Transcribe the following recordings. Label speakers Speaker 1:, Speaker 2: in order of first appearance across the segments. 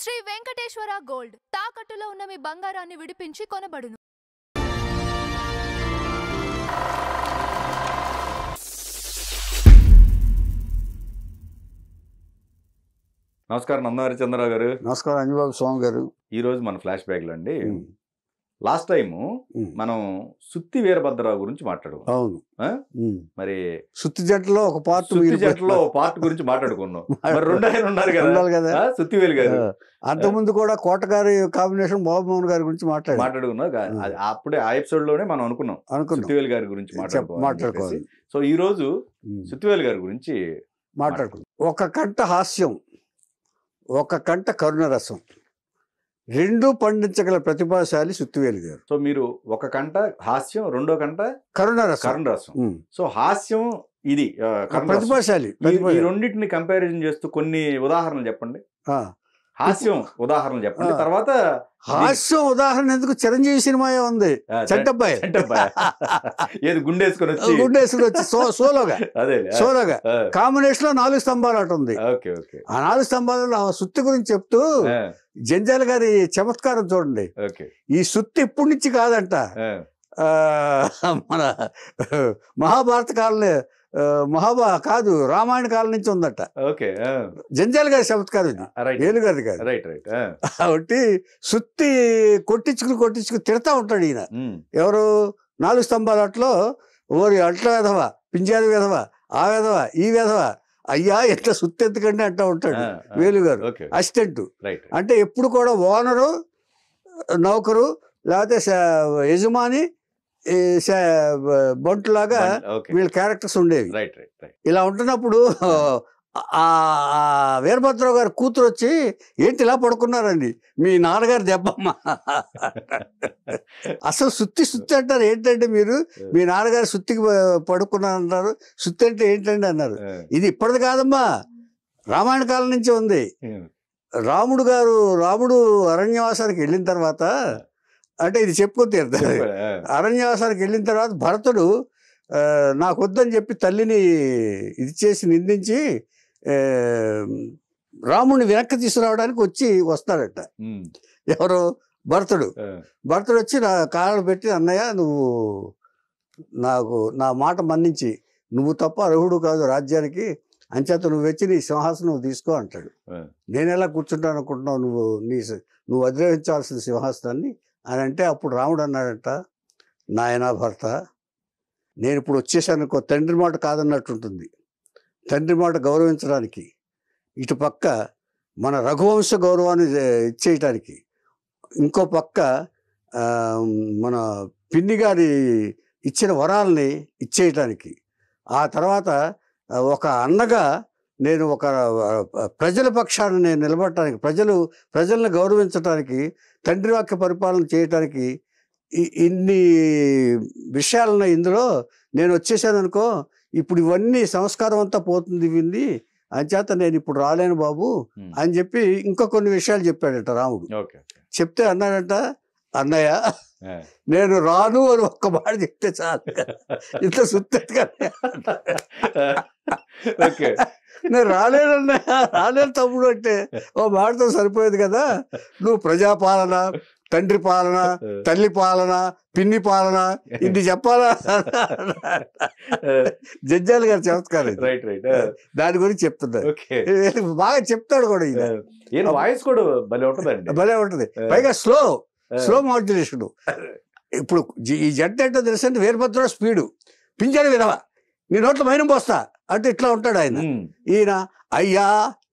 Speaker 1: Shri Venkateswara gold తాకట్టులో ఉన్న మీ బంగారాన్ని విడిపించి కొనబడును.
Speaker 2: నమస్కారం నందమూరి చంద్రరావు గారు.
Speaker 3: నమస్కారం అంజబాబు స్వామి గారు.
Speaker 2: ఈ రోజు మన ఫ్లాష్ బ్యాక్ లో అండి, లాస్ట్ టైం మనం సుత్తి వీరభద్రరావు గురించి మాట్లాడుకున్నాం.
Speaker 3: అవును,
Speaker 2: మరి
Speaker 3: సుత్తి జట్టులో ఒక
Speaker 2: పార్ట్ గురించి మాట్లాడుకున్నాం. మరి రెండు ఆయన ఉన్నారు కదా, సుత్తివేలు గారు.
Speaker 3: అంతకుముందు కూడా కోటగారి కాంబినేషన్ బాబు మోహన్ గారి గురించి మాట్లాడుకున్నాం.
Speaker 2: అప్పుడే ఆ ఎపిసోడ్ లోనే మనం అనుకున్నాం సుత్తివేలు గారి గురించి మాట్లాడుకోవాలి. సో ఈ రోజు సుత్తివేలు గారి గురించి
Speaker 3: మాట్లాడుకున్నాం. ఒక కంట హాస్యం, ఒక కంట కరుణరసం, రెండు పండించగల ప్రతిభాశాలి సుత్తివేలు గారు.
Speaker 2: సో మీరు ఒక కంట హాస్యం, రెండో కంట
Speaker 3: కరుణరసం.
Speaker 2: సో హాస్యం ఇది
Speaker 3: ప్రతిభాశాలి.
Speaker 2: ఈ రెండింటిని కంపారిజన్ చేస్తూ కొన్ని ఉదాహరణలు చెప్పండి. హాస్యం ఉదాహరణలు చెప్పండి. తర్వాత
Speaker 3: హాస్యం ఉదాహరణ ఎందుకు, చిరంజీవి సినిమా ఉంది చంటబ్బాయి,
Speaker 2: ఏది గుండేసుకుని
Speaker 3: వచ్చి సోలోగా కాంబినేషన్ లో 4 స్తంభాలు అటు ఉంది. ఆ 4 స్తంభాలలో సుత్తి గురించి చెప్తూ జంజాల గారి చమత్కారం చూడండి. ఈ సుత్తి ఇప్పటి నుంచి కాదంట, మన మహాభారత కాలంలో కాదు, రామాయణ కాలం నుంచి ఉందట. జంజాల గారి చమత్కారం ఇది, ఏలుగారిది కాదు. కాబట్టి సుత్తి కొట్టించుకుని తిడతా ఉంటాడు ఈయన. ఎవరు 4 స్తంభాల అట్లో, ఓరి అట్ల వెధవా, పింజారి వెధవా, ఆ వెధవా, ఈ వెధవా, అయ్యా ఎట్లా సుత్తి ఎందుకంటే అంటూ ఉంటాడు వేలుగారు. అసిస్టెంట్ అంటే ఎప్పుడు కూడా ఓనరు, నౌకరు, లేకపోతే యజమాని, బంటులాగా వీళ్ళ క్యారెక్టర్స్ ఉండేవి. ఇలా ఉంటున్నప్పుడు ఆ వీరభద్రరావు గారి కూతురు వచ్చి, ఏంటి ఇలా పడుకున్నారండి, మీ నాన్నగారు దెబ్బమ్మ. అసలు సుత్తి అంటారు ఏంటంటే, మీరు మీ నాన్నగారు సుత్తికి పడుకున్నారంటారు, సుత్తి అంటే ఏంటండి అన్నారు. ఇది ఇప్పటిది కాదమ్మా, రామాయణ కాలం నుంచి ఉంది. రాముడు అరణ్యవాసానికి వెళ్ళిన తర్వాత, అంటే ఇది చెప్పుకొని తీరుతారు, అరణ్యవాసానికి వెళ్ళిన తర్వాత భరతుడు నాకు వద్దని చెప్పి తల్లిని ఇది చేసి నిందించి రాముడిని వెనక్కి తీసుకురావడానికి వస్తాడట. ఎవరు? భరతుడు వచ్చి నా కాళ్ళు పెట్టి, అన్నయ్య నువ్వు నా మాట మన్నించి, నువ్వు తప్ప అర్హుడు కాదు రాజ్యానికి, అంచేత నువ్వు వచ్చి నీ సింహాసనం తీసుకో అంటాడు. నేను ఎలా కూర్చుంటాను అనుకుంటున్నావు, నువ్వు అధిరోహించాల్సిన సింహాసనాన్ని అని అంటే, అప్పుడు రాముడు అన్నాడంట, నాయనా భర్త, నేను ఇప్పుడు వచ్చేసాను, తండ్రి మాట కాదన్నట్టుంటుంది. తండ్రి మాట గౌరవించడానికి, ఇటు పక్క మన రఘువంశ గౌరవాన్ని ఇచ్చేయటానికి, ఇంకో పక్క మన పిన్ని గారి ఇచ్చిన వరాలని ఇచ్చేయటానికి, ఆ తర్వాత ఒక అన్నగా నేను ఒక ప్రజల పక్షాన్ని నేను నిలబడటానికి, ప్రజలను గౌరవించడానికి, తండ్రి వాక్య పరిపాలన చేయటానికి, ఇన్ని విషయాలను ఇందులో నేను వచ్చేసాను అనుకో, ఇప్పుడు ఇవన్నీ సంస్కారం అంతా పోతుంది వింది, అంచేత నేను ఇప్పుడు రాలేను బాబు అని చెప్పి ఇంకా కొన్ని విషయాలు చెప్పాడట రాముడు. చెప్తే అన్నాడంట, అన్నయ్య నేను రాను అని ఒక్క మాట చెప్తే చాలు, ఇంత సుత్తగా నేను రాలేను తమ్ముడు అంటే ఓ మాటతో సరిపోయేది కదా. నువ్వు ప్రజాపాలన, తండ్రి పాలన, తల్లి పాలన, పిన్ని పాలన, ఇది చెప్పాలా? జంజాల గారు చమత్కారం, దాని గురించి చెప్తున్నారు. బాగా చెప్తాడు కూడా,
Speaker 2: ఈయన వాయిస్ కూడా భలే ఉంటది.
Speaker 3: పైగా స్లో మాడ్యులేషన్. ఇప్పుడు ఈ జంట ఏంటో తెలుసండి, వీరభద్రరావు స్పీడు, పింజారి విధవ, నీ నోట్లో మైనం పోస్తా అంటే ఇట్లా ఉంటాడు ఆయన. ఈయన అయ్యా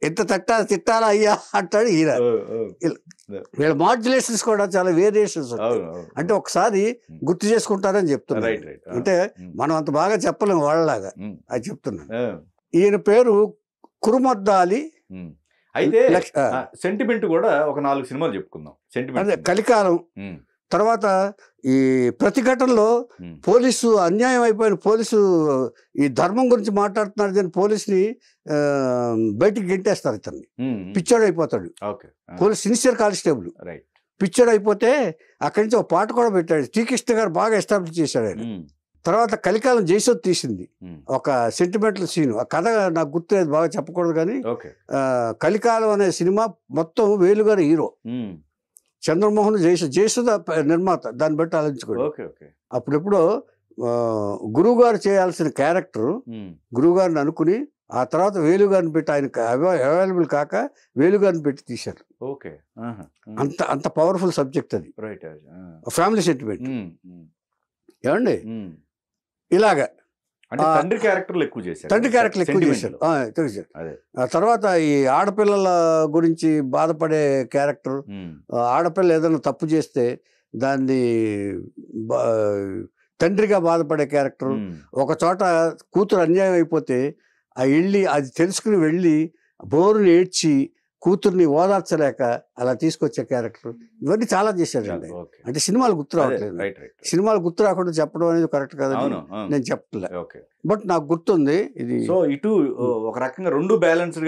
Speaker 3: ఎంత తిట్టాలా అయ్యా అంటాడు ఈయన. వీళ్ళ మాడ్యులేషన్స్ కూడా చాలా వేరియేషన్స్ ఉంటాయి. అంటే ఒకసారి గుర్తు చేసుకుంటారని చెప్తున్నా. అంటే మనం అంత బాగా చెప్పలేము వాళ్ళలాగా, అది చెప్తున్నాను. ఈయన పేరు కురుమద్దాలి.
Speaker 2: అయితే సెంటిమెంట్ కూడా ఒక 4 సినిమాలు చెప్పుకుందాం. సెంటిమెంట్
Speaker 3: కలికాలం, తర్వాత ఈ ప్రతిఘటనలో పోలీసు అన్యాయం అయిపోయిన పోలీసు ఈ ధర్మం గురించి మాట్లాడుతున్నారు కానీ పోలీసుని బయటికి గెంటేస్తారు, ఇతన్ని పిచ్చోడు అయిపోతాడు. పోలీస్ సిన్సియర్ కానిస్టేబుల్ పిచ్చోడు అయిపోతే అక్కడి నుంచి ఒక పాట కూడా పెట్టాడు. శ్రీకృష్ణ గారు బాగా ఎస్టాబ్లిష్ చేశాడు ఆయన. తర్వాత కలికాలం జయసోద్ తీసింది ఒక సెంటిమెంటల్ సీన్. ఆ కథ నాకు గుర్తులేదు, బాగా చెప్పకూడదు కానీ కలికాలం అనే సినిమా మొత్తం వేలుగారి హీరో, చంద్రమోహన్ జయసుధ నిర్మాత. దాన్ని బట్టి ఆలోచించుకోండి. అప్పుడెప్పుడు గురువుగారు చేయాల్సిన క్యారెక్టర్ గురువుగారిని అనుకుని ఆ తర్వాత వేలుగారిని పెట్టి ఆయనకు అవైలబుల్ కాక వేలుగారిని పెట్టి తీశారు. అంత అంత పవర్ఫుల్ సబ్జెక్ట్ అది, ఫ్యామిలీ సెంటిమెంట్. ఏమండి ఇలాగా
Speaker 2: తండ్రి క్యారెక్టర్లు ఎక్కువ
Speaker 3: చేశారు. ఆ తర్వాత ఈ ఆడపిల్లల గురించి బాధపడే క్యారెక్టర్, ఆడపిల్ల ఏదైనా తప్పు చేస్తే దాన్ని తండ్రిగా బాధపడే క్యారెక్టర్, ఒక చోట కూతురు అన్యాయం అయిపోతే అది తెలుసుకుని వెళ్ళి బోరుని ఏడ్చి కూతుర్ని ఓదార్చలేక అలా తీసుకొచ్చే క్యారెక్టర్, ఇవన్నీ చాలా చేశాడండి. అంటే సినిమాలు గుర్తు రావట్లేదు, సినిమాలు గుర్తు రాకుండా చెప్పడం అనేది కరెక్ట్ కాదని నేను చెప్పలే, బట్ నాకు గుర్తుంది ఇది.
Speaker 2: ఇటు ఒక రకంగా రెండు బ్యాలెన్స్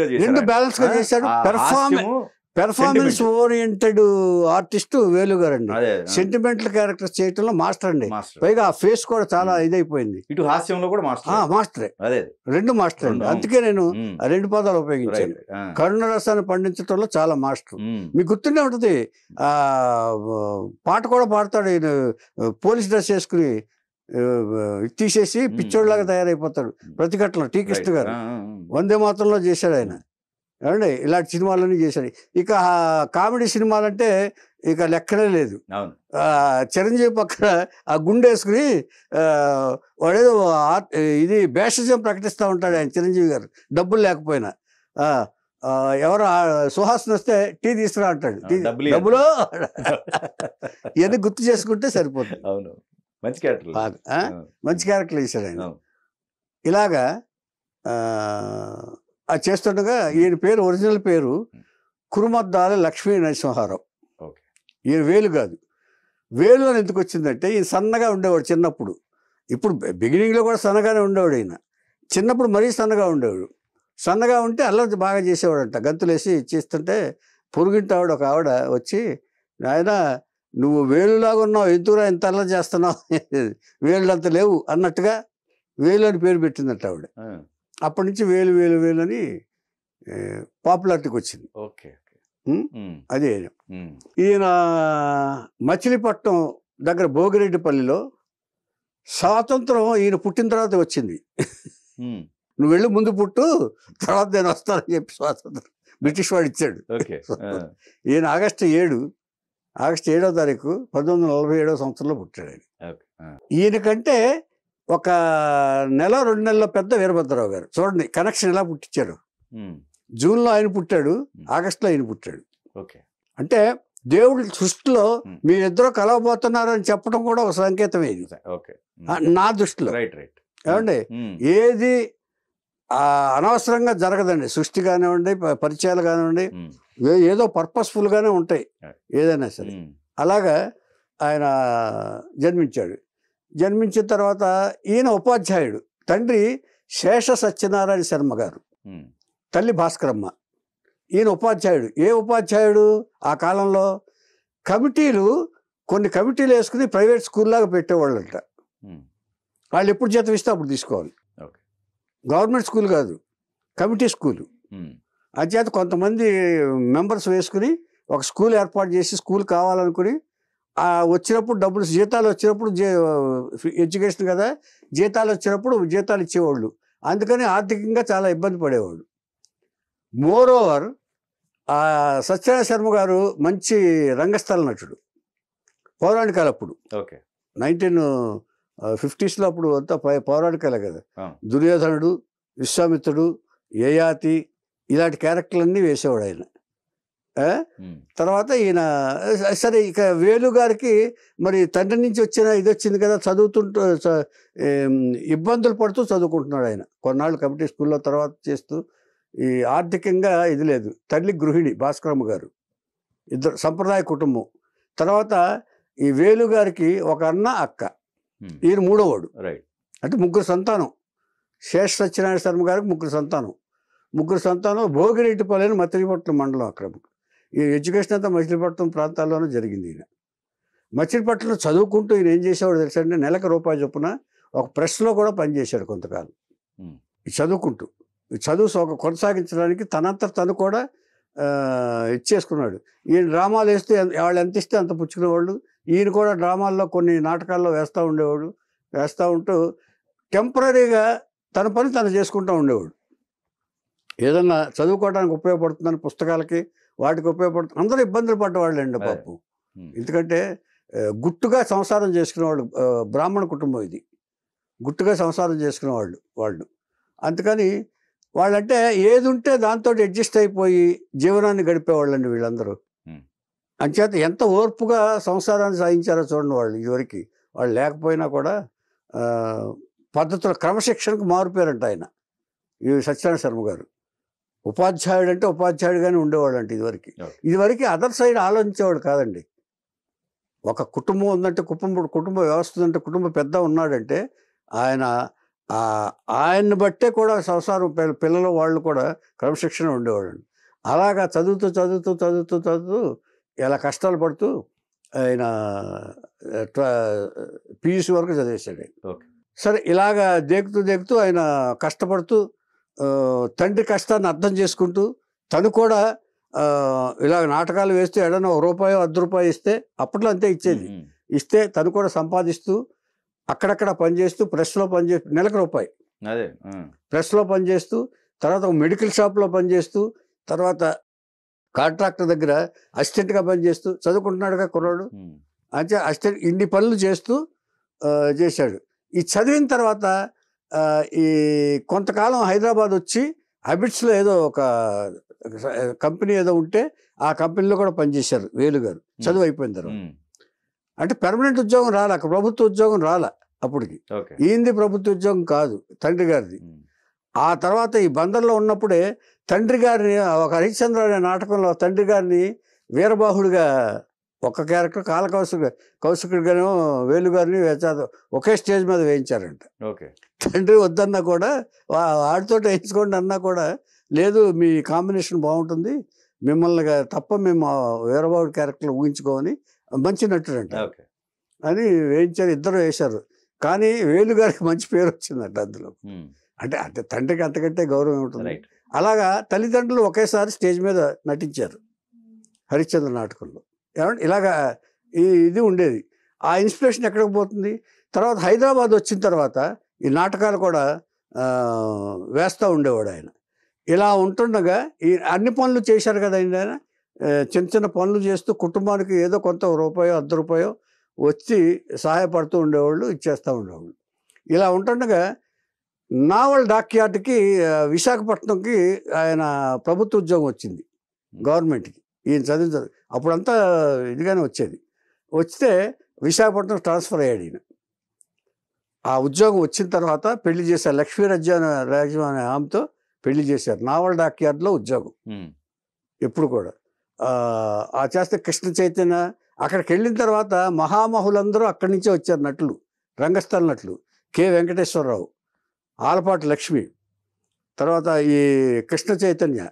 Speaker 3: గా చేశాడు. పెర్ఫార్మెన్స్ ఓరియంటెడ్ ఆర్టిస్ట్ వేలుగారు అండి. సెంటిమెంటల్ క్యారెక్టర్స్ చేయటంలో మాస్టర్ అండి. పైగా ఆ ఫేస్ కూడా చాలా ఇదైపోయింది.
Speaker 2: ఇటు హాస్యంలో కూడా
Speaker 3: మాస్టరే, రెండు మాస్టర్ అండి. అందుకే నేను ఆ రెండు పదాలు ఉపయోగించాను. కరుణ రసాన్ని పండించడంలో చాలా మాస్టర్. మీకు గుర్తుండే ఉంటుంది, ఆ పాట కూడా పాడతాడు. ఈయన పోలీస్ డ్రెస్ వేసుకుని తీసేసి పిచ్చోడ్లాగా తయారైపోతాడు ప్రతిఘటన. టీ కృష్ణ గారు వందే మాత్రంలో చేశాడు ఆయన. ఏమండి ఇలాంటి సినిమాలన్నీ చేశాడు. ఇక కామెడీ సినిమాలంటే ఇక లెక్కనే లేదు. చిరంజీవి పక్కన ఆ గుండేసుకుని వాడేదో ఇది భేషజం ప్రకటిస్తూ ఉంటాడు ఆయన, చిరంజీవి గారు డబ్బులు లేకపోయినా. ఎవరు సుహాసిని వస్తే టీ తీసుకురా అంటాడు, డబ్బులు ఇవన్నీ గుర్తు చేసుకుంటే సరిపోతుంది. మంచి క్యారెక్టర్ వేశాడు ఆయన. ఇలాగా అది చేస్తుండగా ఈయన పేరు, ఒరిజినల్ పేరు కురుమద్దాల లక్ష్మీ నరసింహారావు. ఈయన వేలు కాదు. వేలు అని ఎందుకు వచ్చిందంటే ఈయన సన్నగా ఉండేవాడు చిన్నప్పుడు. ఇప్పుడు బిగినింగ్లో కూడా సన్నగానే ఉండేవాడు ఈయన. చిన్నప్పుడు మరీ సన్నగా ఉండేవాడు. సన్నగా ఉంటే అల్లరి బాగా చేసేవాడంట. గంతులేసి చేస్తుంటే పొరుగింటి ఆవిడ ఒక ఆవిడ వచ్చి, నాయన నువ్వు వేలులాగా ఉన్నావు, ఎందుకురా ఇంత అల్లరి చేస్తున్నావు, వేలు అంత లేవు అన్నట్టుగా వేలు అని పేరు పెట్టిందంట ఆవిడ. అప్పటి నుంచి వేలు వేలు వేలు అని పాపులారిటీకి వచ్చింది. అదే ఈయన మచిలీపట్నం దగ్గర భోగిరెడ్డిపల్లిలో స్వాతంత్రం ఈయన పుట్టిన తర్వాత వచ్చింది. నువ్వు వెళ్ళి ముందు పుట్టు, తర్వాత నేను వస్తానని చెప్పి స్వాతంత్రం బ్రిటిష్ వాడు ఇచ్చాడు. ఈయన ఆగస్టు 7వ తారీఖు 1947వ సంవత్సరంలో పుట్టాడు ఆయన. ఈయనకంటే ఒక నెల 2 నెలల పెద్ద వీరభద్రరావు గారు. చూడండి కనెక్షన్ ఎలా పుట్టించారు. జూన్లో ఆయన పుట్టాడు, ఆగస్టులో ఆయన పుట్టాడు. అంటే దేవుడి సృష్టిలో మీరిద్దరూ కలవబోతున్నారు అని చెప్పడం కూడా ఒక సంకేతమే ఇది నా దృష్టిలో. ఏమండి ఏది అనవసరంగా జరగదండి. సృష్టి కానివ్వండి, పరిచయాలు కానివ్వండి, ఏదో పర్పస్ఫుల్గానే ఉంటాయి ఏదైనా సరే. అలాగా ఆయన జన్మించాడు. జన్మించిన తర్వాత ఈయన ఉపాధ్యాయుడు. తండ్రి శేష సత్యనారాయణ శర్మ గారు, తల్లి భాస్కరమ్మ. ఈయన ఉపాధ్యాయుడు. ఏ ఉపాధ్యాయుడు? ఆ కాలంలో కొన్ని కమిటీలు వేసుకుని ప్రైవేట్ స్కూల్లాగా పెట్టేవాళ్ళంట. వాళ్ళు ఎప్పుడు జీతం ఇస్తే అప్పుడు తీసుకోవాలి. గవర్నమెంట్ స్కూల్ కాదు, కమిటీ స్కూలు. అంచేత కొంతమంది మెంబర్స్ వేసుకుని ఒక స్కూల్ ఏర్పాటు చేసి, స్కూల్ కావాలనుకుని వచ్చినప్పుడు డబ్బులు, జీతాలు వచ్చినప్పుడు, ఎడ్యుకేషన్ కదా, జీతాలు వచ్చినప్పుడు జీతాలు ఇచ్చేవాళ్ళు. అందుకని ఆర్థికంగా చాలా ఇబ్బంది పడేవాళ్ళు. మోర్ ఓవర్ సత్యనారాయణ శర్మ గారు మంచి రంగస్థల నటుడు. పౌరాణికాలు అప్పుడు 1950s అప్పుడు అంతా పౌరాణికాలే కదా. దుర్యోధనుడు, విశ్వామిత్రుడు, యయాతి ఇలాంటి క్యారెక్టర్లన్నీ వేసేవాడు ఆయన. తర్వాత ఈయన సరే, ఇక వేలు గారికి మరి తండ్రి నుంచి వచ్చిన ఇది వచ్చింది కదా, చదువుతుంటూ ఇబ్బందులు పడుతూ చదువుకుంటున్నాడు ఆయన. కొన్నాళ్ళు కమిటీ స్కూల్లో తర్వాత చేస్తూ ఈ ఆర్థికంగా ఇది లేదు. తల్లి గృహిణి భాస్కరమ్మ గారు, ఇద్దరు సంప్రదాయ కుటుంబం. తర్వాత ఈ వేలు గారికి ఒక అన్న, అక్క. ఈయన మూడోవాడు. అంటే ముగ్గురు సంతానం. శేష సత్యనారాయణ శర్మ గారికి ముగ్గురు సంతానం. భోగిరెడ్డిపల్లి మచిలీపట్నం మండలం. అక్కడ ఈ ఎడ్యుకేషన్ అంతా మచిలీపట్నం ప్రాంతాల్లోనే జరిగింది. ఈయన మచిలీపట్నంలో చదువుకుంటూ ఈయన ఏం చేసేవాడు తెలుసండి, నెలకు రూపాయి చొప్పున ఒక ప్రెస్లో కూడా పనిచేశాడు కొంతకాలం చదువుకుంటూ. చదువు కొనసాగించడానికి తనంతా తను కూడా ఇచ్చేసుకున్నాడు. ఈయన డ్రామాలు వేస్తే వాళ్ళు ఎంత ఇస్తే అంత పుచ్చుకునేవాళ్ళు. ఈయన కూడా డ్రామాల్లో కొన్ని నాటకాల్లో వేస్తూ ఉండేవాడు. వేస్తూ ఉంటూ టెంపరీగా తన పని తను చేసుకుంటూ ఉండేవాడు. ఏదన్నా చదువుకోవడానికి ఉపయోగపడుతుందని పుస్తకాలకి వాటికి ఉపయోగపడుతుంది. అందరూ ఇబ్బందులు పడ్డవాళ్ళు అండి పాపం. ఎందుకంటే గుట్టుగా సంసారం చేసుకునేవాళ్ళు. బ్రాహ్మణ కుటుంబం ఇది. గుట్టుగా సంసారం చేసుకునేవాళ్ళు వాళ్ళు. అందుకని వాళ్ళంటే ఏది ఉంటే దాంతో అడ్జస్ట్ అయిపోయి జీవనాన్ని గడిపేవాళ్ళండి వీళ్ళందరూ. అంచేత ఎంత ఓర్పుగా సంసారాన్ని సాధించారో చూడండి వాళ్ళు ఇదివరకు. వాళ్ళు లేకపోయినా కూడా పద్ధతుల క్రమశిక్షణకు మారిపోయారంట ఆయన, ఈ సత్యనారాయణ శర్మ గారు. ఉపాధ్యాయుడు అంటే ఉపాధ్యాయుడిగానే ఉండేవాడు అంటే ఇదివరకు అదర్ సైడ్ ఆలోచించేవాడు కాదండి. ఒక కుటుంబం ఉందంటే కుటుంబ వ్యవస్థ ఉందంటే కుటుంబ పెద్ద ఉన్నాడంటే ఆయన్ని బట్టే కూడా సంసారం పిల్లలు వాళ్ళు కూడా క్రమశిక్షణ ఉండేవాడు. అలాగా చదువుతూ ఇలా కష్టాలు పడుతూ ఆయన పీయూసీ వరకు చదివేశాడు. సరే ఇలాగా దేకుతూ ఆయన కష్టపడుతూ తండ్రి కష్టాన్ని అర్థం చేసుకుంటూ తను కూడా ఇలాగ నాటకాలు వేస్తే ఏదైనా ₹1 ₹10 ఇస్తే అప్పట్లో అంతే ఇచ్చేది. ఇస్తే తను కూడా సంపాదిస్తూ అక్కడక్కడ పనిచేస్తూ ప్రెస్లో పనిచేస్తూ నెలకు ₹1 ప్రెస్లో పనిచేస్తూ తర్వాత మెడికల్ షాప్లో పనిచేస్తూ తర్వాత కాంట్రాక్టర్ దగ్గర అసిస్టెంట్గా పనిచేస్తూ చదువుకుంటున్నాడుగా కుర్రాడు. అంటే అసిస్టెంట్ ఇన్ని పనులు చేస్తూ చేశాడు. ఈ చదివిన తర్వాత ఈ కొంతకాలం హైదరాబాద్ వచ్చి అబిట్స్లో ఏదో ఒక కంపెనీ ఏదో ఉంటే ఆ కంపెనీలో కూడా పనిచేశారు వేలుగారు చదువు అయిపోయిన తర్వాత. అంటే పెర్మనెంట్ ఉద్యోగం రాలే, ప్రభుత్వ ఉద్యోగం రాలే అప్పటికి. ఈయనది ప్రభుత్వ ఉద్యోగం కాదు, తండ్రి గారిది. ఆ తర్వాత ఈ బందర్లో ఉన్నప్పుడే తండ్రి గారిని ఒక హరిశ్చంద్ర అనే నాటకంలో తండ్రి గారిని వీరబాహుడిగా ఒక క్యారెక్టర్ కౌశికుడిగానో వేలుగారిని ఒకే స్టేజ్ మీద వేయించారంట. తండ్రి వద్దన్నా కూడా వాడితో వేయించుకోండి అన్నా కూడా లేదు, మీ కాంబినేషన్ బాగుంటుంది, మిమ్మల్ని తప్ప మేము వీరబాహుడి క్యారెక్టర్లు ఊహించుకోమని మంచి నటుడంట అని వేయించారు. ఇద్దరు వేశారు. కానీ వేలుగారికి మంచి పేరు వచ్చిందంట అందులో. అంటే తండ్రికి అంతకంటే గౌరవం ఉంటుంది. అలాగా తల్లిదండ్రులు ఒకేసారి స్టేజ్ మీద నటించారు హరిశ్చంద్ర నాటకంలో. ఏమంటే ఇలాగా ఇది ఉండేది. ఆ ఇన్స్పిరేషన్ ఎక్కడికి పోతుంది? తర్వాత హైదరాబాద్ వచ్చిన తర్వాత ఈ నాటకాలు కూడా వేస్తూ ఉండేవాడు ఆయన. ఇలా ఉంటుండగా ఈ అన్ని పనులు చేశారు కదా ఆయన. చిన్న చిన్న పనులు చేస్తూ కుటుంబానికి ఏదో కొంత ₹1 ₹10 వచ్చి సహాయపడుతూ ఉండేవాళ్ళు, ఇచ్చేస్తూ ఉండేవాళ్ళు. ఇలా ఉంటుండగా నావల్ డాక్యార్డ్కి విశాఖపట్నంకి ఆయన ప్రభుత్వ ఉద్యోగం వచ్చింది గవర్నమెంట్కి. ఈయన చదివించారు అప్పుడంతా ఇదిగానే వచ్చేది. వస్తే విశాఖపట్నం ట్రాన్స్ఫర్ అయ్యాడు ఈయన. ఆ ఉద్యోగం వచ్చిన తర్వాత పెళ్లి చేశారు. లక్ష్మీ రాజ్యం అనే ఆమెతో పెళ్లి చేశారు. నావల్ డాక్యార్డ్లో ఉద్యోగం ఎప్పుడు కూడా. ఆ చేస్తే కృష్ణ చైతన్య అక్కడికి వెళ్ళిన తర్వాత మహామహులందరూ అక్కడి నుంచే వచ్చారు నటులు, రంగస్థల నటులు. కె వెంకటేశ్వరరావు, ఆలపాటి లక్ష్మి, తర్వాత ఈ కృష్ణ చైతన్య,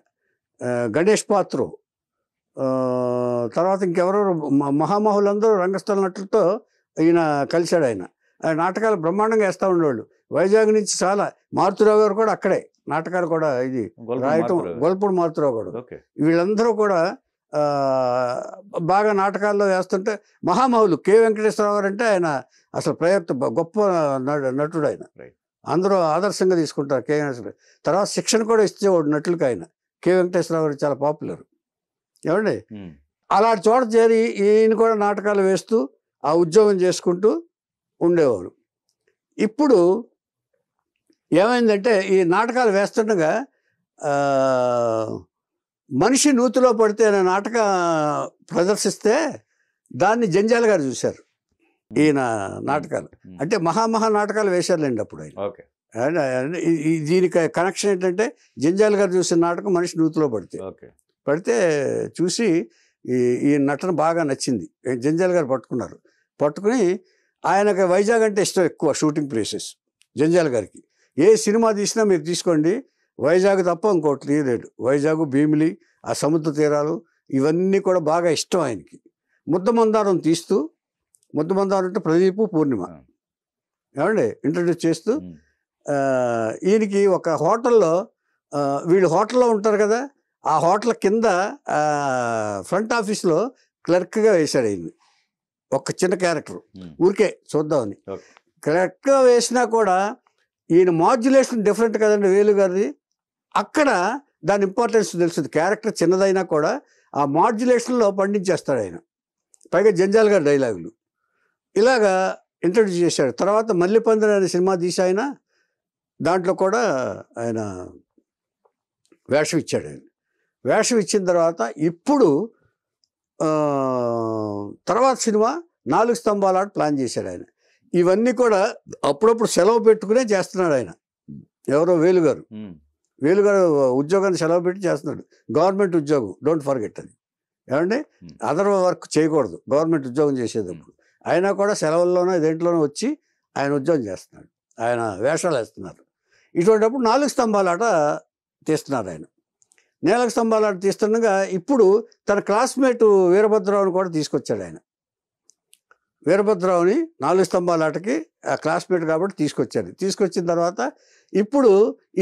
Speaker 3: గణేష్ పాత్రు, తర్వాత ఇంకెవరెవరు మహామహులందరూ రంగస్థల నటులతో ఈయన కలిశాడు. ఆయన నాటకాలు బ్రహ్మాండంగా వేస్తూ ఉండేవాళ్ళు. వైజాగ్ నుంచి చాలా మారుతిరావు గారు కూడా అక్కడే నాటకాలు కూడా ఇది రాయటం, గొల్పూడి మారుతిరావు కూడా, వీళ్ళందరూ కూడా బాగా నాటకాల్లో వేస్తుంటే మహామహులు కె వెంకటేశ్వరరావు గారు అంటే ఆయన అసలు గొప్ప నటుడు ఆయన. అందరూ ఆదర్శంగా తీసుకుంటారు కె వెంకటేశ్వర. తర్వాత శిక్షణ కూడా ఇచ్చేవాడు నటులకి ఆయన. కె వెంకటేశ్వరరావు గారు చాలా పాపులర్. ఏమండి అలాంటి చోట చేరి ఈయన కూడా నాటకాలు వేస్తూ ఆ ఉద్యోగం చేసుకుంటూ ఉండేవారు. ఇప్పుడు ఏమైందంటే ఈ నాటకాలు వేస్తుండగా మనిషి నూతిలో పడితే అనే నాటకం ప్రదర్శిస్తే దాన్ని జంజాల గారు చూశారు. ఈయన నాటకాలు అంటే మహా నాటకాలు వేశారులేండి అప్పుడు ఆయన. దీనికి కనెక్షన్ ఏంటంటే జంజాల గారు చూసిన నాటకం మనిషి నూతిలో పడితే చూసి ఈ నటన బాగా నచ్చింది. జంజాల గారు పట్టుకుని ఆయనకి వైజాగ్ అంటే ఇష్టం ఎక్కువ, షూటింగ్ ప్లేసెస్ జంజాల గారికి. ఏ సినిమా తీసినా మీరు తీసుకోండి, వైజాగ్ తప్ప ఇంకోటి తీయలేడు. వైజాగ్, భీమిలి, ఆ సముద్ర తీరాలు ఇవన్నీ కూడా బాగా ఇష్టం ఆయనకి. ముద్దమందారం తీస్తూ, ముద్దమందారం అంటే ప్రదీపు, పూర్ణిమ ఏమండి ఇంట్రడ్యూస్ చేస్తూ ఈయనకి ఒక హోటల్లో వీళ్ళు హోటల్లో ఉంటారు కదా, ఆ హోటల్ కింద ఫ్రంట్ ఆఫీస్లో క్లర్క్గా వేశాడు ఈయన్ని. ఒక చిన్న క్యారెక్టర్ ఊరికే చూద్దామని. క్లర్క్గా వేసినా కూడా ఈయన మాడ్యులేషన్ డిఫరెంట్ కదండి వేలు గారిది. అక్కడ దాని ఇంపార్టెన్స్ తెలుస్తుంది. క్యారెక్టర్ చిన్నదైనా కూడా ఆ మాడ్యులేషన్లో పండించేస్తాడు ఆయన. పైగా జంజాల్ గారి డైలాగులు ఇలాగా ఇంట్రడ్యూస్ చేశాడు. తర్వాత మల్లిపందిరి అనే సినిమా తీసి ఆయన దాంట్లో కూడా ఆయన వేషం ఇచ్చాడు. ఆయన వేషం ఇచ్చిన తర్వాత ఇప్పుడు తర్వాత సినిమా 4 స్తంభాల ఆట ప్లాన్ చేశాడు ఆయన. ఇవన్నీ కూడా అప్పుడప్పుడు సెలవు పెట్టుకునే చేస్తున్నాడు ఆయన. ఎవరో వేలుగారు ఉద్యోగాన్ని సెలవు పెట్టి చేస్తున్నాడు. గవర్నమెంట్ ఉద్యోగం, డోంట్ ఫర్గెట్ అది. ఏమండి అదర్ వర్క్ చేయకూడదు గవర్నమెంట్ ఉద్యోగం చేసేటప్పుడు. అయినా కూడా సెలవుల్లోనో దేంట్లోనో వచ్చి ఆయన ఉద్యోగం చేస్తున్నాడు, ఆయన వేషాలు వేస్తున్నారు. ఇటువంటిప్పుడు 4 స్తంభాల ఆట తీస్తున్నారు ఆయన. 4 స్తంభాల ఆట తీస్తుండగా ఇప్పుడు తన క్లాస్మేట్ వీరభద్రరావుని కూడా తీసుకొచ్చాడు ఆయన. వీరభద్రరావుని 4 స్తంభాల ఆటకి ఆ క్లాస్మేట్ కాబట్టి తీసుకొచ్చాడు. తీసుకొచ్చిన తర్వాత ఇప్పుడు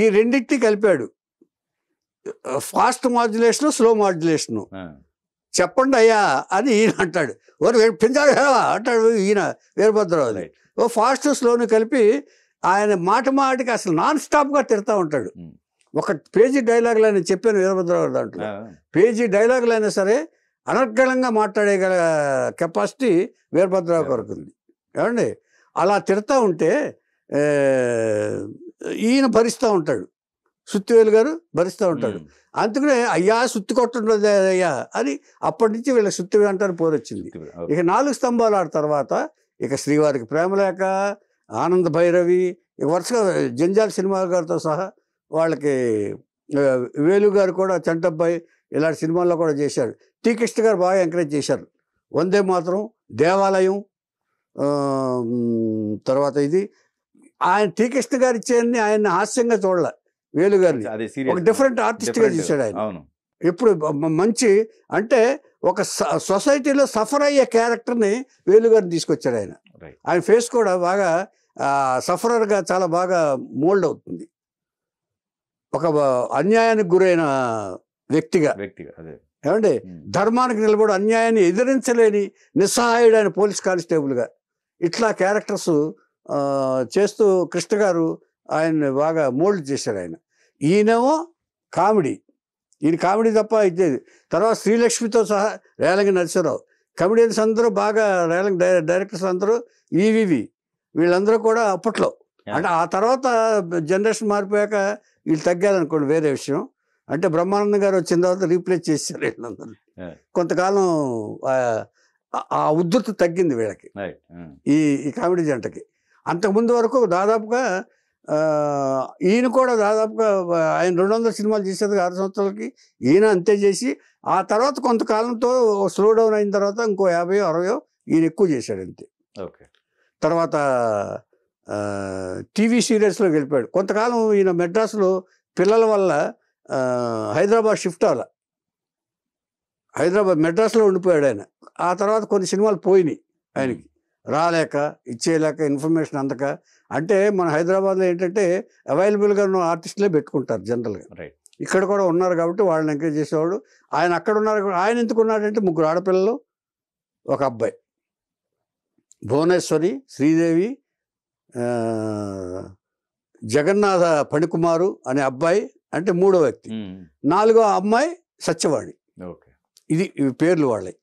Speaker 3: ఈ రెండింటిని కలిపాడు. Fast modulation, slow modulation. చెప్పండి అయ్యా అని ఈయన అంటాడు, పెంచాలి అంటాడు ఈయన వీరభద్రరావు. ఓ ఫాస్ట్ స్లోని కలిపి ఆయన మాటికి అసలు నాన్ స్టాప్గా తిడతా ఉంటాడు. ఒక పేజీ డైలాగులు ఆయన చెప్పాను వీరభద్రరావు దాంట్లో. పేజీ డైలాగులు అయినా సరే అనర్గళంగా మాట్లాడేగల కెపాసిటీ వీరభద్రరావు కొరకు ఉంది. ఏమండి అలా తిడతా ఉంటే ఈయన భరిస్తూ ఉంటాడు, సుత్తివేలు గారు భరిస్తూ ఉంటాడు. అందుకనే అయ్యా సుత్తి కొట్టండి అయ్యా అని అప్పటి నుంచి వీళ్ళ సుత్తి అంటారు పోరొచ్చింది. ఇక 4 స్తంభాల ఆట తర్వాత ఇక శ్రీవారికి ప్రేమలేఖ, ఆనంద భైరవి, వరుసగా జంజాల్ సినిమా గారితో సహా వాళ్ళకి వేలు గారు కూడా చంటబ్బాయి ఇలాంటి సినిమాల్లో కూడా చేశారు. టి కృష్ణ గారు బాగా ఎంకరేజ్ చేశారు. వందే మాత్రం, దేవాలయం, తర్వాత ఇది ఆయన టి కృష్ణ గారు ఇచ్చేయన్ని ఆయన హాస్యంగా చూడాల, వేలు గారిని ఒక డిఫరెంట్ ఆర్టిస్ట్గా చూశాడు ఆయన. ఎప్పుడు మంచి అంటే ఒక సొసైటీలో సఫర్ అయ్యే క్యారెక్టర్ని వేలు గారిని తీసుకొచ్చాడు ఆయన. ఆయన ఫేస్ కూడా బాగా సఫరర్గా చాలా బాగా మోల్డ్ అవుతుంది. ఒక అన్యాయానికి గురైన వ్యక్తిగా ఏమండి ధర్మానికి నిలబడి అన్యాయాన్ని ఎదిరించలేని నిస్సహాయుడైన పోలీస్ కానిస్టేబుల్గా ఇట్లా క్యారెక్టర్స్ చేస్తూ కృష్ణ గారు ఆయన్ని బాగా మోల్డ్ చేశాడు ఆయన. ఈయనేమో కామెడీ, ఈయన కామెడీ తప్ప ఇచ్చేది. తర్వాత శ్రీలక్ష్మితో సహా రేలంగి నరసింహరావు కమెడియన్స్ అందరూ బాగా రేలంగి డైరెక్టర్స్ అందరూ ఈవివి వీళ్ళందరూ కూడా అప్పట్లో. అంటే ఆ తర్వాత జనరేషన్ మారిపోయాక వీళ్ళు తగ్గారనుకోండి వేరే విషయం. అంటే బ్రహ్మానందం గారు వచ్చిన తర్వాత రీప్లేస్ చేశారు వీళ్ళందరూ. కొంతకాలం ఆ ఉద్ధృతి తగ్గింది వీళ్ళకి, ఈ కామెడీ జంటకి. అంతకుముందు వరకు దాదాపుగా ఈయన కూడా దాదాపుగా ఆయన 200 సినిమాలు చేసేది 6 సంవత్సరాలకి. ఈయన అంతే చేసి ఆ తర్వాత కొంతకాలంతో స్లో డౌన్ అయిన తర్వాత ఇంకో 50-60 ఈయన ఎక్కువ చేశాడు అంతే. తర్వాత టీవీ సీరియల్స్లో గెలిపాడు. కొంతకాలం ఈయన మెడ్రాస్లో పిల్లల వల్ల హైదరాబాద్ షిఫ్ట్ అవ్వాల, మెడ్రాస్లో ఉండిపోయాడు ఆయన. ఆ తర్వాత కొన్ని సినిమాలు పోయినాయి ఆయనకి, రాలేక ఇచ్చేయలేక ఇన్ఫర్మేషన్ అందక. అంటే మన హైదరాబాద్లో ఏంటంటే అవైలబుల్గా ఉన్న ఆర్టిస్టులే పెట్టుకుంటారు జనరల్గా. ఇక్కడ కూడా ఉన్నారు కాబట్టి వాళ్ళని ఎంకరేజ్ చేసేవాడు. ఆయన అక్కడ ఉన్నారు. ఆయన ఎందుకు ఉన్నాడంటే 3 ఆడపిల్లలు, ఒక అబ్బాయి, భువనేశ్వరి, శ్రీదేవి, జగన్నాథ పణికుమారు అనే అబ్బాయి అంటే 3వ వ్యక్తి, 4వ అమ్మాయి సత్యవాణి. ఇది పేర్లు వాళ్ళవి.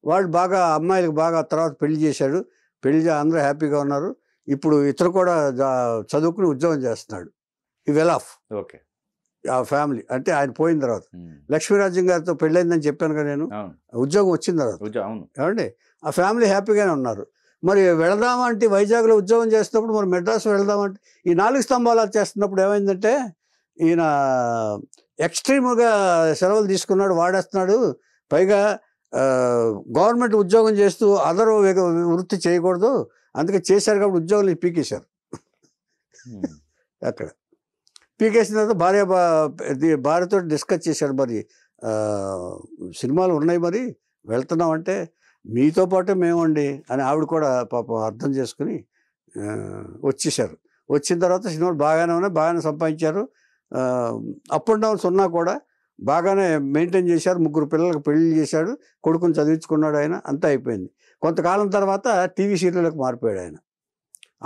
Speaker 3: వాళ్ళు బాగా అమ్మాయిలకు బాగా తర్వాత పెళ్లి చేశాడు. పెళ్లి అందరూ హ్యాపీగా ఉన్నారు. ఇప్పుడు ఇతను కూడా చదువుకుని ఉద్యోగం చేస్తున్నాడు. ఈ వెల్ ఆఫ్ ఆ ఫ్యామిలీ. అంటే ఆయన పోయిన తర్వాత లక్ష్మీరాజ్యం గారితో పెళ్ళైందని చెప్పాను కదా నేను, ఉద్యోగం వచ్చిన తర్వాత. ఏమండి ఆ ఫ్యామిలీ హ్యాపీగానే ఉన్నారు. మరి వెళదామంటే వైజాగ్లో ఉద్యోగం చేస్తున్నప్పుడు మరి మెడ్రాస్ వెళదామంటే ఈ 4 స్తంభాలు చేస్తున్నప్పుడు ఏమైందంటే ఈయన ఎక్స్ట్రీమ్గా సెలవులు తీసుకున్నాడు, వాడేస్తున్నాడు. పైగా గవర్నమెంట్ ఉద్యోగం చేస్తూ అదర్ వృత్తి చేయకూడదు, అందుకే చేశారు కాబట్టి ఉద్యోగాలు పీకేశారు. అక్కడ పీకేసిన తర్వాత భార్యతో డిస్కస్ చేశాడు. మరి సినిమాలు ఉన్నాయి, మరి వెళ్తున్నాం అంటే మీతో పాటే మేమండి అని ఆవిడ కూడా పాపం అర్థం చేసుకుని వచ్చేసారు. వచ్చిన తర్వాత సినిమాలు బాగానే ఉన్నాయి, బాగానే సంపాదించారు. అప్ అండ్ డౌన్స్ ఉన్నా కూడా బాగానే మెయింటైన్ చేశారు. 3 పిల్లలకు పెళ్లి చేశాడు, కొడుకుని చదివించుకున్నాడు ఆయన, అంతా అయిపోయింది. కొంతకాలం తర్వాత టీవీ సీరియల్కి మారిపోయాడు ఆయన.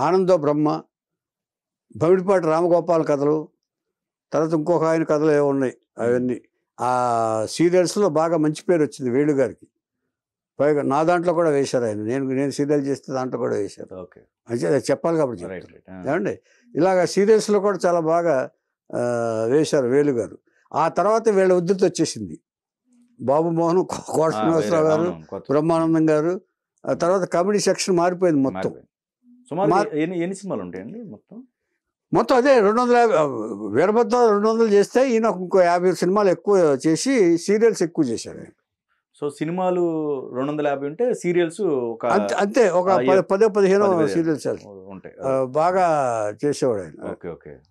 Speaker 3: ఆనందో బ్రహ్మ, బమిడిపాటి రామగోపాల్ కథలు, తర్వాత ఇంకొక ఆయన కథలు ఏమో ఉన్నాయి, అవన్నీ ఆ సీరియల్స్లో బాగా మంచి పేరు వచ్చింది వేణుగారికి. పైగా నా దాంట్లో కూడా వేశారు ఆయన. నేను సీరియల్ చేస్తే దాంట్లో కూడా వేశారు. అంటే చెప్పాలి కాబట్టి ఏమండి. ఇలాగ సీరియల్స్లో కూడా చాలా బాగా వేశారు వేణుగారు. ఆ తర్వాత వీళ్ళ ఉద్ధృతి వచ్చేసింది. బాబు మోహన్, కోట శ్రీనివాసరావు గారు, బ్రహ్మానందం గారు. ఆ తర్వాత కామెడీ సెక్షన్ మారిపోయింది మొత్తం.
Speaker 2: ఎన్ని సినిమాలు ఉంటాయండి
Speaker 3: మొత్తం అదే 250. వీరభద్ర 200 చేస్తే ఈయన ఇంకో 50 సినిమాలు ఎక్కువ చేసి సీరియల్స్ ఎక్కువ చేశారు.
Speaker 2: సో సినిమాలు 250 ఉంటే సీరియల్స్
Speaker 3: అంతే ఒక 10-15 సీరియల్స్
Speaker 2: ఉంటాయి.
Speaker 3: బాగా చేసేవాడు ఆయన.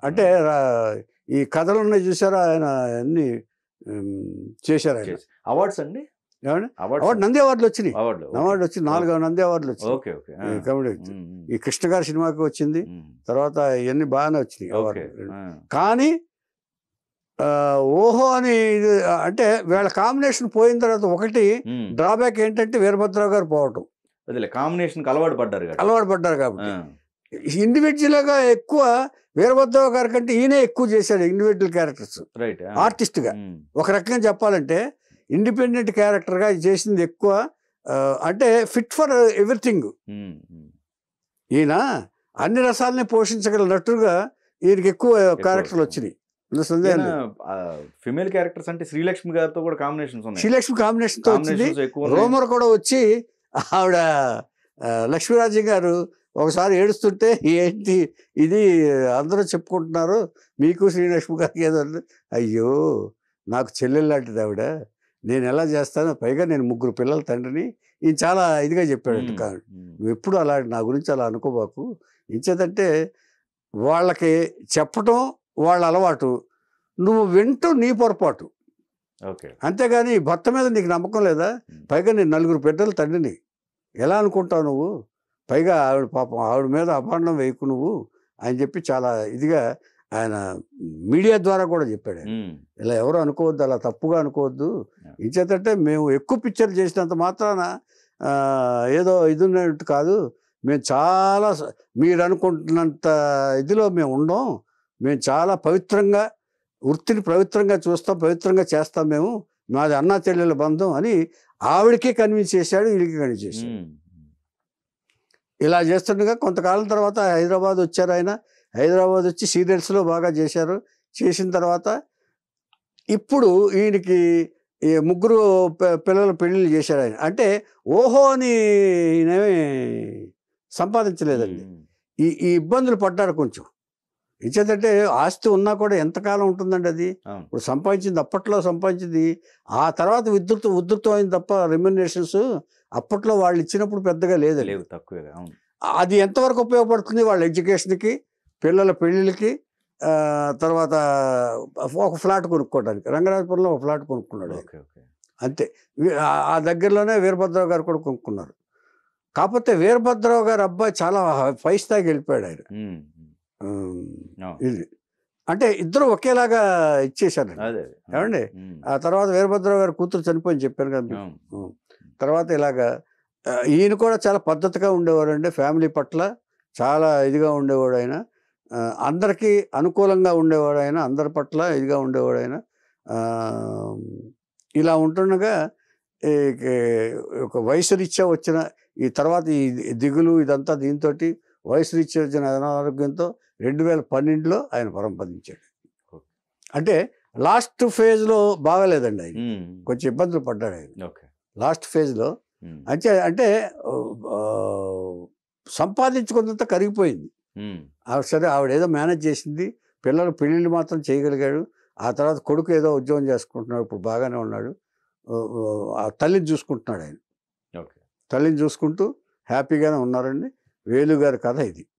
Speaker 3: అంటే ఈ కథలు ఉన్నాయి చూసారా, ఆయన అన్ని చేశారు ఆయన.
Speaker 2: అవార్డ్స్ అండి,
Speaker 3: అవార్డు నంది అవార్డులు వచ్చినాయి. అవార్డు వచ్చి 4 నంది అవార్డులు వచ్చినాయి కామెడీ. ఈ కృష్ణ గారి సినిమాకి వచ్చింది, తర్వాత ఇవన్నీ బాగానే వచ్చినాయి అవార్డు. కానీ ఓహో అని ఇది అంటే వీళ్ళ కాంబినేషన్ పోయిన తర్వాత ఒకటి డ్రాబ్యాక్ ఏంటంటే వీరభద్రరావు గారు పోవటం.
Speaker 2: కాంబినేషన్ అలవాటు
Speaker 3: పడ్డారు కాబట్టి ఇండివిజువల్గా ఎక్కువ వీరభద్రరావు గారి కంటే ఈయనే ఎక్కువ చేశాడు ఇండివిజువల్ క్యారెక్టర్స్. ఆర్టిస్ట్గా ఒక రకంగా చెప్పాలంటే ఇండిపెండెంట్ క్యారెక్టర్గా చేసింది ఎక్కువ. అంటే ఫిట్ ఫర్ ఎవ్రీథింగ్. ఈయన అన్ని రసాలని పోషించగల నటుగా ఈయనకి ఎక్కువ క్యారెక్టర్లు వచ్చినాయి.
Speaker 2: ఫిమేల్ క్యారెక్టర్స్ అంటే శ్రీలక్ష్మి గారితో కూడా కాంబినేషన్స్ ఉన్నాయి.
Speaker 3: శ్రీలక్ష్మి కాంబినేషన్తో వచ్చింది. రోమర్ కూడా వచ్చి ఆవిడ లక్ష్మీరాజు గారు ఒకసారి ఏడుస్తుంటే ఏంటి ఇది అందరూ చెప్పుకుంటున్నారు మీకు శ్రీలక్ష్మి గారికి ఏదో, అయ్యో నాకు చెల్లెలు లాంటిది ఆవిడ, నేను ఎలా చేస్తాను, పైగా నేను 3 పిల్లల తండ్రిని. ఈయన చాలా ఇదిగా చెప్పాడంట. నువ్వు ఎప్పుడు అలా నా గురించి అలా అనుకోబాకు. ఇంచేతంటే వాళ్ళకి చెప్పటం వాళ్ళ అలవాటు, నువ్వు వింటూ నీ పొరపాటు. అంతేగాని భర్త మీద నీకు నమ్మకం లేదా, పైగా నేను 4 బిడ్డల తండ్రిని ఎలా అనుకుంటావు నువ్వు, పైగా ఆవిడ పాపం ఆవిడ మీద అభాండం వేయకు నువ్వు అని చెప్పి చాలా ఇదిగా ఆయన మీడియా ద్వారా కూడా చెప్పాడు. ఇలా ఎవరు అనుకోవద్దు, అలా తప్పుగా అనుకోవద్దు. ఇంచేతంటే మేము ఎక్కువ పిక్చర్లు చేసినంత మాత్రాన ఏదో ఇది ఉన్నట్టు కాదు. మేము చాలా మీరు అనుకుంటున్నంత ఇదిలో మేము ఉండం. మేము చాలా పవిత్రంగా వృత్తిని పవిత్రంగా చూస్తాం, పవిత్రంగా చేస్తాం. మేము మాది అన్నా చెల్లెల బంధం అని ఆవిడకే కన్విన్స్ చేశాడు, వీడికి కన్విన్స్ చేశాడు. ఇలా చేస్తుండగా కొంతకాలం తర్వాత హైదరాబాద్ వచ్చారు ఆయన. హైదరాబాద్ వచ్చి సీరియల్స్లో బాగా చేశారు. చేసిన తర్వాత ఇప్పుడు ఈయనకి 3 పిల్లల పెళ్ళిళ్ళు చేశాడు ఆయన. అంటే ఓహో అని ఈయనేమి సంపాదించలేదండి. ఈ ఇబ్బందులు పడ్డారు కొంచెం. ఇచ్చేదంటే ఆస్తి ఉన్నా కూడా ఎంతకాలం ఉంటుందండి అది. ఇప్పుడు సంపాదించింది అప్పట్లో సంపాదించింది, ఆ తర్వాత ఉద్ధృతం అయింది తప్ప రెమ్యునరేషన్స్ అప్పట్లో వాళ్ళు ఇచ్చినప్పుడు పెద్దగా లేదండి,
Speaker 2: తక్కువే.
Speaker 3: అది ఎంతవరకు ఉపయోగపడుతుంది వాళ్ళ ఎడ్యుకేషన్కి, పిల్లల పెళ్ళిళ్ళకి, తర్వాత ఒక ఫ్లాట్ కొనుక్కోవడానికి. రంగరాజపురంలో ఒక ఫ్లాట్ కొనుక్కున్నాడు అంతే. ఆ దగ్గరలోనే వీరభద్రరావు గారు కూడా కొనుక్కున్నారు. కాకపోతే వీరభద్రరావు గారు అబ్బాయి చాలా పై స్థాయికి వెళ్ళిపోయాడు ఆయన. ఇది అంటే ఇద్దరు ఒకేలాగా ఇచ్చేశారు ఏమండి. ఆ తర్వాత వీరభద్రరావు గారు కూతురు చనిపోయింది చెప్పాను కదా. తర్వాత ఇలాగా ఈయన కూడా చాలా పద్ధతిగా ఉండేవాడు అండి. ఫ్యామిలీ పట్ల చాలా ఇదిగా ఉండేవాడు ఆయన. అందరికీ అనుకూలంగా ఉండేవాడు ఆయన, అందరి పట్ల ఇదిగా ఉండేవాడు ఆయన. ఇలా ఉంటుండగా ఒక వయసు రీత్యా వచ్చిన ఈ తర్వాత ఈ దిగులు ఇదంతా దీంతో వయసు రీత్యా వచ్చిన అనారోగ్యంతో 2012లో ఆయన పరంపదించాడు. అంటే లాస్ట్ ఫేజ్లో బాగాలేదండి ఆయన, కొంచెం ఇబ్బందులు పడ్డాడు ఆయన లాస్ట్ ఫేజ్లో. అంటే సంపాదించుకున్నంత కరిగిపోయింది. సరే ఆవిడ ఏదో మేనేజ్ చేసింది, పిల్లలు పెళ్ళిళ్ళు మాత్రం చేయగలిగాడు. ఆ తర్వాత కొడుకు ఏదో ఉద్యోగం చేసుకుంటున్నాడు, ఇప్పుడు బాగానే ఉన్నాడు. ఆ తల్లిని చూసుకుంటున్నాడు ఆయన. తల్లిని చూసుకుంటూ హ్యాపీగానే ఉన్నారండి. వేలు గారి కథ ఇది.